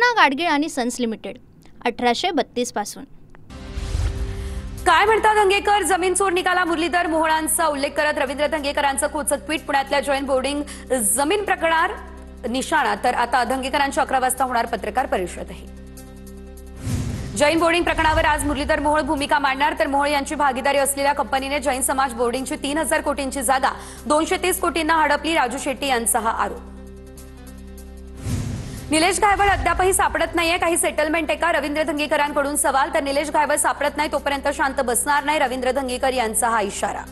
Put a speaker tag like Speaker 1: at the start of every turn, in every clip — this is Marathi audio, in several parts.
Speaker 1: सुवर्णा गाडगीळ आणि सन्स लिमिटेड 1832 पासून।
Speaker 2: काय म्हणतात धंगेकर? जमीन चोर निकाला मुरलीधर मोहोळांचा उल्लेख करत रवींद्र धंगेकरांचं खोचक ट्विट। पुण्यातल्या जॉईंट बोर्डिंग जमीन प्रकरणावर निशाणा, तर आता धंगेकरांची 11 वाजता होणार पत्रकार परिषद आहे। जैन बोर्डिंग प्रकरणावर आज मुरलीधर मोहोळ भूमिका मांडणार, तर मोहोळ यांची भागीदारी असलेल्या कंपनीने जैन समाज बोर्डिंगची 3000 कोटींची जागा 230 कोटींना हडपली, राजू शेट्टी यांचा हा आरोप। निलेश घायवळ अद्यापही सापडत नाहीये, काही सेटलमेंट आहे का? रवींद्र धंगेकरांकडून सवाल। तर निलेश घायवळ सापडत नाही तोपर्यंत शांत बसणार नाही, रवींद्र धंगेकर यांचा हा इशारा।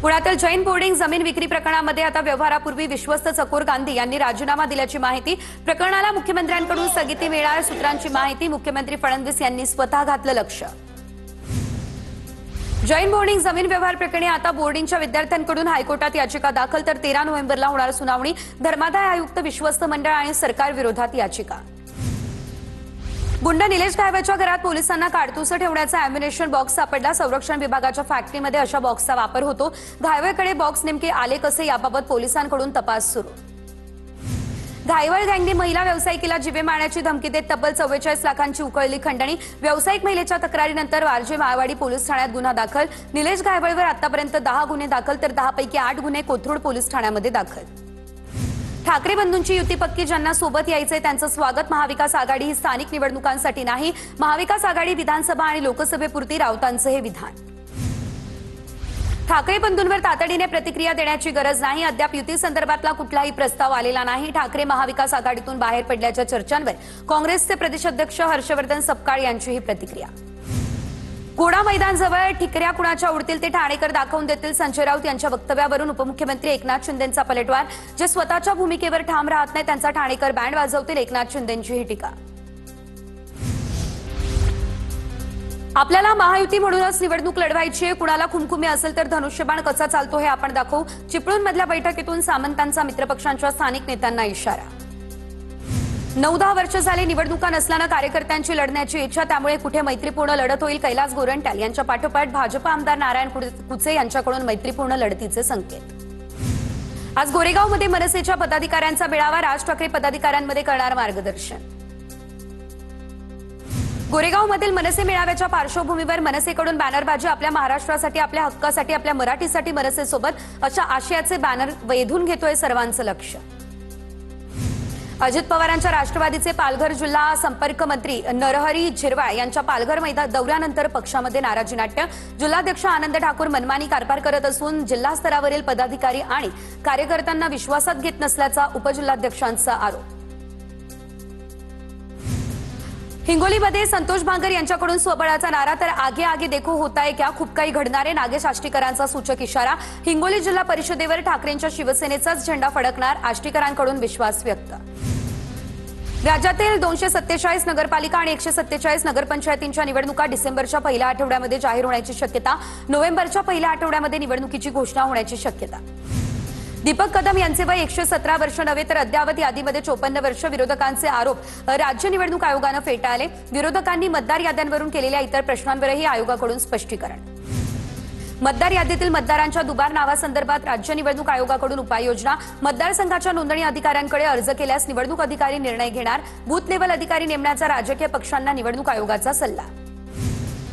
Speaker 2: पुण्यातील जैन बोर्डिंग जमीन विक्री प्रकरणामध्ये आता व्यवहारापूर्वी विश्वस्त चकोर गांधी यांनी राजीनामा दिल्याची माहिती। प्रकरणाला मुख्यमंत्र्यांकडून स्थगिती मिळणार, सूत्रांची माहिती। मुख्यमंत्री फडणवीस यांनी स्वतः घातलं लक्ष। जैन बोर्डिंग जमीन व्यवहार प्रकरणी आता बोर्डिंगच्या विद्यार्थ्यांकडून हायकोर्टात याचिका दाखल, तर 13 नोव्हेंबरला होणार सुनावणी। धर्मादाय आयुक्त, विश्वस्त मंडळ आणि सरकार विरोधात याचिका। गुंड निलेश घायवळच्या घरात पोलिसांना काडतुसं ठेवण्याचा अॅम्युनेशन बॉक्स सापडला। संरक्षण विभागाच्या फॅक्टरीमध्ये अशा बॉक्सचा वापर होतो। घायवळकडे बॉक्स नेमके आले कसे याबाबत पोलिसांकडून तपास सुरू। घायवळ गँगने महिला व्यावसायिकीला जीवे मारण्याची धमकी देत तब्बल 44 लाखांची उकळली खंडणी। व्यावसायिक महिलेच्या तक्रारीनंतर वारजे माळवाडी पोलीस ठाण्यात गुन्हा दाखल। निलेश घायवळवर आतापर्यंत 10 गुन्हे दाखल, तर 10 पैकी 8 गुन्हे कोथरूड पोलीस ठाण्यामध्ये दाखल। ठाकरे बंधूंची युती पक्की, ज्यांना सोबत यायचंय त्यांचं स्वागत। महाविकास आघाडी ही स्थानिक निवडणुकांसाठी नाही, महाविकास आघाडी विधानसभा आणि लोकसभेपुरती, राऊतांचं हे विधान। ठाकरे बंधूंवर तातडीने प्रतिक्रिया देण्याची गरज नाही, अद्याप युती संदर्भातला कुठलाही प्रस्ताव आलेला नाही। ठाकरे महाविकास आघाडीतून बाहेर पडल्याच्या चर्चांवर काँग्रेसचे प्रदेशाध्यक्ष हर्षवर्धन सपकाळ यांची ही प्रतिक्रिया। कोडा मैदानजवळ ठिकऱ्या कुणाच्या उडतील ते ठाणेकर दाखवून देतील, संजय राऊत यांच्या वक्तव्यावरून उपमुख्यमंत्री एकनाथ शिंदेंचा पलटवार। जे स्वतःच्या भूमिकेवर ठाम राहत नाही त्यांचा ठाणेकर बँड वाजवतील, एकनाथ शिंदेंची ही टीका। आपल्याला महायुती म्हणूनच निवडणूक लढवायची आहे, कुणाला खुमखुमी असेल तर धनुष्यबाण कसा चालतो हे आपण दाखवू। चिपळूणमधल्या बैठकीतून सामंतांचा मित्रपक्षांच्या स्थानिक नेत्यांना इशारा। 9-10 वर्ष झाली निवडणुका नसल्यानं कार्यकर्त्यांची लढण्याची इच्छा, त्यामुळे कुठे मैत्रीपूर्ण लढत होईल। कैलास गोरंट्याल यांच्या पाठोपाठ भाजप आमदार नारायण कुचे यांच्याकडून मैत्रीपूर्ण लढतीचे संकेत। आज गोरेगावमध्ये मनसेच्या पदाधिकाऱ्यांचा मेळावा, राज ठाकरे पदाधिकाऱ्यांमध्ये करणार मार्गदर्शन। गोरेगावमधील मनसे मेळाव्याच्या पार्श्वभूमीवर मनसेकडून बॅनरबाजी, आपल्या महाराष्ट्रासाठी, आपल्या हक्कासाठी, आपल्या मराठीसाठी मनसेसोबत अशा आशयाचे बॅनर वेधून घेतोय सर्वांचं लक्ष। अजित पवारांच्या राष्ट्रवादीचे पालघर जिल्हा संपर्क मंत्री नरहरी झिरवाळ यांच्या पालघर मैदान दौऱ्यानंतर पक्षामध्ये नाराजी नाट्य। जिल्हाध्यक्ष आनंद ठाकूर मनमानी कारभार करत असून जिल्हा स्तरावरील पदाधिकारी आणि कार्यकर्त्यांना विश्वासात घेत नसल्याचा उपजिल्हाध्यक्षांचा आरोप। हिंगोलीमध्ये संतोष भांगर यांच्याकडून स्वबळाचा नारा, तर आगे आगे देखो होता है क्या, खूप काही घडणार आहे, नागेश आष्टीकरांचा सूचक इशारा। हिंगोली जिल्हा परिषदेवर ठाकरेंच्या शिवसेनेचाच झेंडा फडकणार, आष्टीकरांकडून विश्वास व्यक्त। राज्यातील 247 नगरपालिका आणि 147 नगरपंचायतींच्या निवडणुका डिसेंबरच्या पहिल्या आठवड्यामध्ये जाहीर होण्याची शक्यता। नोव्हेंबरच्या पहिल्या आठवड्यामध्ये निवडणुकीची घोषणा होण्याची शक्यता। दीपक कदम यांचे वय 117 वर्ष नव्हे तर अद्यावत यादीमध्ये 54 वर्ष, विरोधकांचे आरोप राज्य निवडणूक आयोगानं फेटाळले। विरोधकांनी मतदार याद्यांवरून केलेल्या इतर प्रश्नांवरही आयोगाकडून स्पष्टीकरण। मतदार यादीतील मतदारांच्या दुबार नावासंदर्भात राज्य निवडणूक आयोगाकडून उपाययोजना। मतदारसंघाच्या नोंदणी अधिकाऱ्यांकडे अर्ज केल्यास निवडणूक अधिकारी निर्णय घेणार। बूथ लेव्हल अधिकारी नेमण्याचा राजकीय पक्षांना निवडणूक आयोगाचा सल्ला।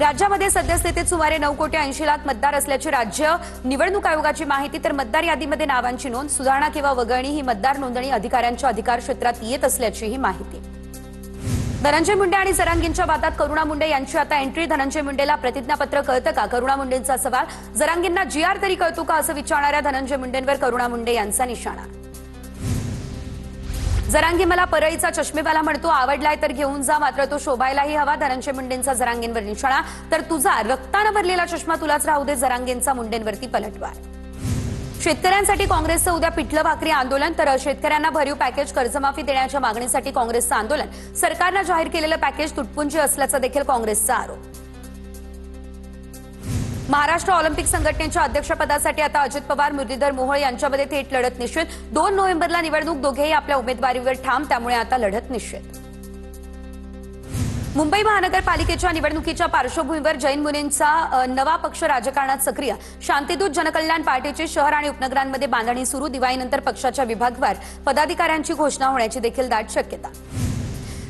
Speaker 2: राज्यामध्ये सद्यस्थितीत सुमारे 9 कोटी 80 लाख मतदार असल्याची राज्य निवडणूक आयोगाची माहिती, तर मतदार यादीमध्ये नावांची नोंद, सुधारणा किंवा वगळणी ही मतदार नोंदणी अधिकाऱ्यांच्या अधिकार क्षेत्रात येत असल्याचीही माहिती। धनंजय मुंडे आणि जरांगींच्या वादात करुणा मुंडे यांची आता एंट्री। धनंजय मुंडेला प्रतिज्ञापत्र कळतं का? करुणा मुंडेंचा सवाल। जरांगींना GR तरी कळतो का असं विचारणाऱ्या धनंजय मुंडेंवर करुणा मुंडे यांचा निशाणा। जरांगी मला परळीचा चष्मेवाला म्हणतो, आवडलाय तर घेऊन जा, मात्र तो शोभायलाही हवा। धनंजय मुंडेंचा जरांगींवर निशाणा, तर तुझा रक्तानं भरलेला चष्मा तुलाच राहू दे, जरांगींचा मुंडेंवरती पलटवार। शेतकऱ्यांसाठी काँग्रेसचं उद्या पिठलं भाकरी आंदोलन, तर शेतकऱ्यांना भरीव पॅकेज, कर्जमाफी देण्याच्या मागणीसाठी काँग्रेसचं आंदोलन। सरकारनं जाहीर केलेलं पॅकेज तुटपुंजी असल्याचा देखील काँग्रेसचा आरोप। महाराष्ट्र ऑलिम्पिक संघटनेच्या अध्यक्षपदासाठी आता अजित पवार, मुरलीधर मोहोळ यांच्यामध्ये थेट लढत निश्चित। 2 नोव्हेंबरला निवडणूक, दोघेही आपल्या उमेदवारीवर ठाम, त्यामुळे आता लढत निश्चित। मुंबई महानगरपालिकेच्या निवडणुकीच्या पार्श्वभूमीवर जैन मुनींचा नवा पक्ष राजकारणात सक्रिय. शांतिदूत जनकल्याण पार्टीची शहर आणि उपनगरांमध्ये बांधणी सुरू. दिवाळीनंतर पक्षाच्या विभागवार पदाधिकाऱ्यांची घोषणा होण्याची देखील दाट शक्यता.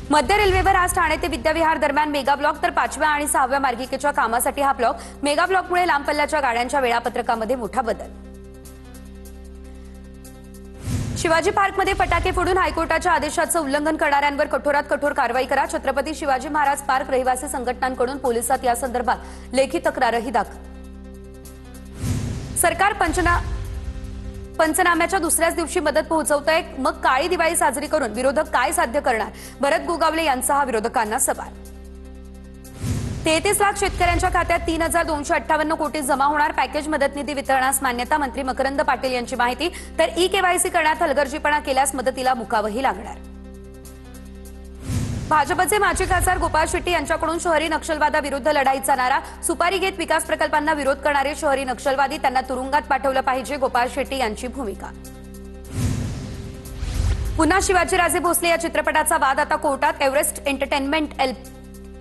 Speaker 2: मध्य रेल्वेवर आज ठाणे ते विद्याविहार दरम्यान मेगा ब्लॉक, तर 5व्या आणि 6व्या मार्गिकेच्या कामासाठी हा ब्लॉक. मेगा ब्लॉकमुळे लांब पल्ल्याच्या गाड्यांच्या वेळापत्रकामध्ये मोठा बदल. शिवाजी पार्कमध्ये फटाके फोडून हायकोर्टाच्या आदेशाचं उल्लंघन करणाऱ्यांवर कठोरात कठोर कारवाई करा. छत्रपती शिवाजी महाराज पार्क रहिवासी संघटनांकडून पोलिसात या संदर्भात लेखी तक्रारही दाखल. सरकार पंचनाम्याच्या दुसऱ्याच दिवशी मदत पोहोचवतंय, मग काळी दिवाळी साजरी करून विरोधक काय साध्य करणार? भरत गोगावले यांचा हा विरोधकांना सवाल. 33 लाख शेतकऱ्यांच्या खात्यात 3,258 कोटी जमा होणार. पॅकेज मदत निधी वितरणास मान्यता. मंत्री मकरंद पाटील यांची माहिती. तर ई-केवायसी करण्यात हलगर्जीपणा केल्यास मदतीला मुकावंही लागणार. भाजपचे माजी खासदार गोपाळ शेट्टी यांच्याकडून शहरी नक्षलवादाविरुद्ध लढाईचा नारा. सुपारी घेत विकास प्रकल्पांना विरोध करणारे शहरी नक्षलवादी, त्यांना तुरुंगात पाठवलं पाहिजे, गोपाळ शेट्टी यांची भूमिका. पुन्हा शिवाजीराजे भोसले या चित्रपटाचा वाद आता कोर्टात. एव्हरेस्ट एंटरटेनमेंट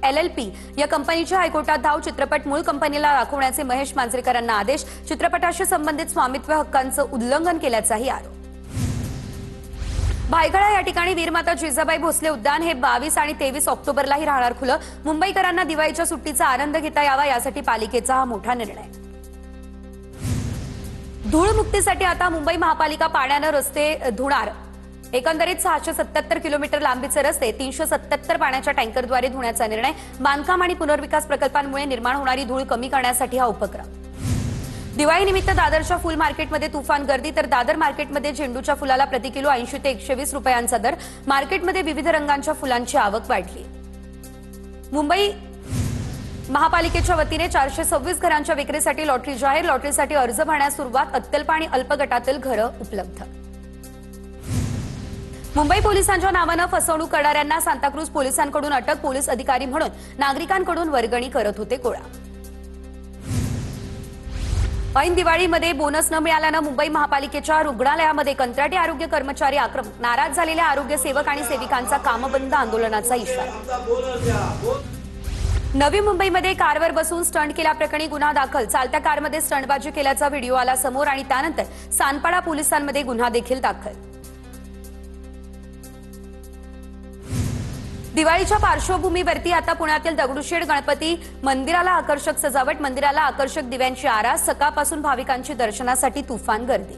Speaker 2: LLP या कंपनीच्या हायकोर्टात धाव. चित्रपट मूळ कंपनीला दाखवण्याचे महेश मांजरेकरांना आदेश. चित्रपटाशी संबंधित स्वामित्व हक्कांचं उल्लंघन केल्याचाही आरोप. भायखळा या ठिकाणी वीरमाता जिजाबाई भोसले उद्यान हे 22 आणि 23 ऑक्टोबरलाही राहणार खुलं. मुंबईकरांना दिवाळीच्या सुट्टीचा आनंद घेता यावा यासाठी पालिकेचा हा मोठा निर्णय. धूळ मुक्तीसाठी आता मुंबई महापालिका पाण्यानं रस्ते धुणार. एकंदरीत 677 किलोमीटर लांबीचे रस्ते 377 पाण्याच्या टँकरद्वारे धुण्याचा निर्णय. बांधकाम आणि पुनर्विकास प्रकल्पांमुळे निर्माण होणारी धूळ कमी करण्यासाठी हा उपक्रम. दिवाळीनिमित्त दादरच्या फुल मार्केटमध्ये तुफान गर्दी. तर दादर मार्केटमध्ये झेंडूच्या फुलाला प्रति किलो 80 ते 120 रुपयांचा दर. मार्केटमध्ये विविध रंगांच्या फुलांची आवक वाढली. मुंबई महापालिकेच्या वतीने 426 घरांच्या विक्रीसाठी लॉटरी जाहीर. लॉटरीसाठी अर्ज भरण्यास सुरुवात. अत्यल्प आणि अल्प गटातील घरं उपलब्ध. मुंबई पोलिसांच्या नावानं फसवणूक करणाऱ्यांना सांताक्रूज पोलिसांकडून अटक. पोलीस अधिकारी म्हणून नागरिकांकडून वर्गणी करत होते गोळा. ऐन दिवाळीमध्ये बोनस न मिळाल्यानं मुंबई महापालिकेच्या रुग्णालयामध्ये कंत्राटी आरोग्य कर्मचारी आक्रमक. नाराज झालेल्या आरोग्य सेवक आणि सेविकांचा कामबंद आंदोलनाचा इशारा. नवी मुंबईमध्ये कारवर बसून स्टंट केल्याप्रकरणी गुन्हा दाखल. चालत्या कारमध्ये स्टंटबाजी केल्याचा व्हिडिओ आला समोर आणि त्यानंतर सानपाडा पोलिसांमध्ये गुन्हा देखील दाखल. दिवाळीच्या पार्श्वभूमीवरती आता पुण्यातील दगडूशेठ गणपती मंदिराला आकर्षक सजावट. मंदिराला आकर्षक दिव्यांची आरास. सकाळपासून भाविकांची दर्शनासाठी तुफान गर्दी.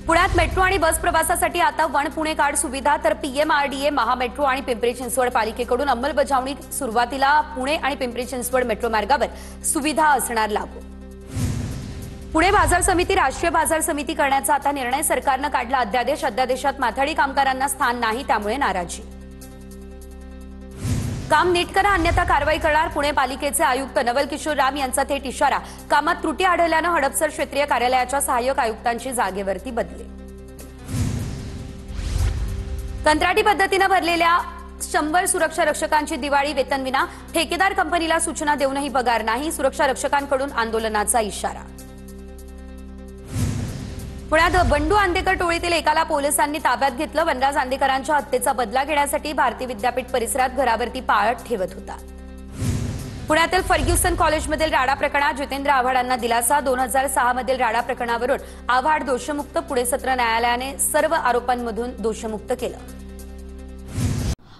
Speaker 2: पुण्यात मेट्रो आणि बस प्रवासासाठी आता वन पुणे कार्ड सुविधा. तर PMRDA, महामेट्रो आणि पिंपरी चिंचवड पालिकेकडून अंमलबजावणी. सुरुवातीला पुणे आणि पिंपरी चिंचवड मेट्रो मार्गावर सुविधा असणार लागू. पुणे बाजार समिती राष्ट्रीय बाजार समिती करण्याचा आता निर्णय. सरकारनं काढला अध्यादेश. अध्यादेशात माथाडी कामगारांना स्थान नाही, त्यामुळे नाराजी. काम नीट करा अन्यथा कारवाई करणार. पुणे पालिकेचे आयुक्त नवल किशोर राम यांचा थेट इशारा. कामात त्रुटी आढळल्यानं हडपसर क्षेत्रीय कार्यालयाच्या सहाय्यक आयुक्तांची जागेवरती बदली. कंत्राटी पद्धतीनं भरलेल्या 100 सुरक्षा रक्षकांची दिवाळी वेतनविना. ठेकेदार कंपनीला सूचना देऊनही पगार नाही. सुरक्षा रक्षकांकडून आंदोलनाचा इशारा. पुण्यात बंडू आंदेकर टोळीतील एकाला पोलिसांनी ताब्यात घेतलं. वनराज आंदेकरांच्या हत्येचा बदला घेण्यासाठी भारतीय विद्यापीठ परिसरात घरावरती पाळत ठेवत होता. पुण्यातील फर्ग्युसन कॉलेजमधील राडा प्रकरणात जितेंद्र आव्हाडांना दिलासा. 2006 मधील राडा प्रकरणावरून आव्हाड दोषमुक्त. पुणे सत्र न्यायालयाने सर्व आरोपांमधून दोषमुक्त केलं.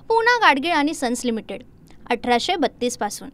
Speaker 1: पूना गाडगीळ आणि सन्स लिमिटेड 1832 पासून.